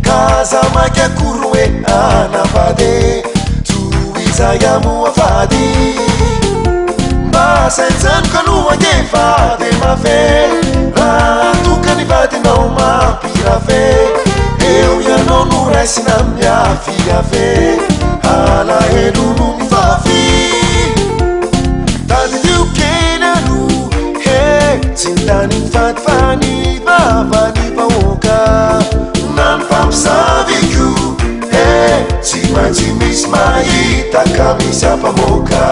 kazamaka kurwe anavade tuizayamo avady masaitsanokanoagnefady mafe raha tokany vadinao mampirafe eo ianao no raisina miafiafe alahelono mifafy tadiliokeinano he tsintany mifatifany vavany vahoaka nanfampisaviko he tsy maintsy misy mahita ka misy ampamoaka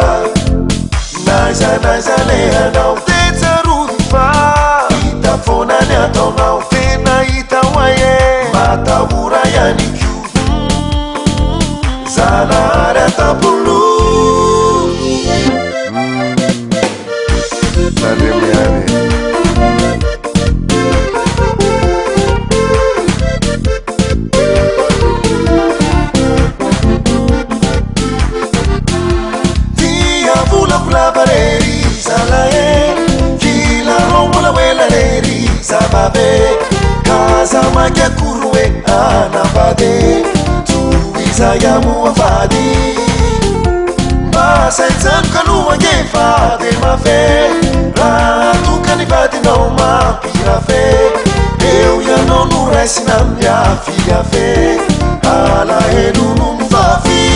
naiza lehanao tetsaroy fa hita fonany ataonao tena hita hoaye matahora ianiko zanahary atapolo nandremiany volavolavarery zalae kilarombola lery zavabe kazamaka akoroe anavade toizayamo avady masaitsanuka noagnefady mafe raha tokany vadinao mampirafe eo ianao no raisina miafiafe alahelono mifafy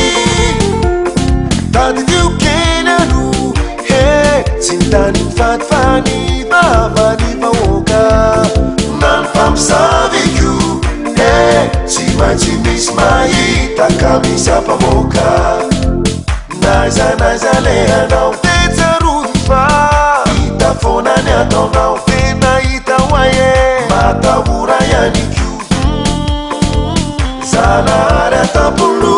tadiliokeinano he tsintany mifatifany vavany vahoaka nanfampisaviko he tsy maintsy misy mahita ka misy ampamoaka naiza lehanao tetsaroy fa hita fonany ataonao tena hita hoaye matahora ianiko zanahary atapolo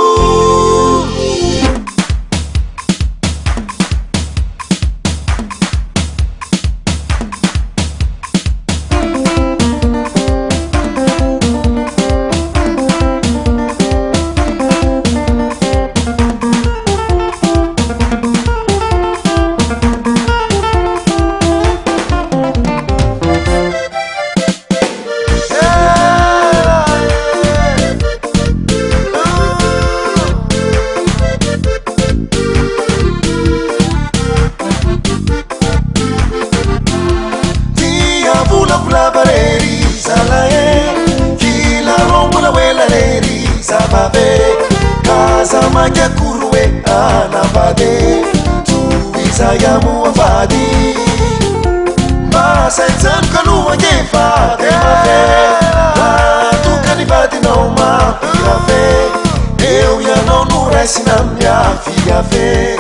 volavolavarery zalae kilarombola lery zavabe kazamaka akoroe anavade toizayamo avady masaitsanuka noagnefady mafe raha tokany vadinao mampirafe eo ianao no raisina miafiafe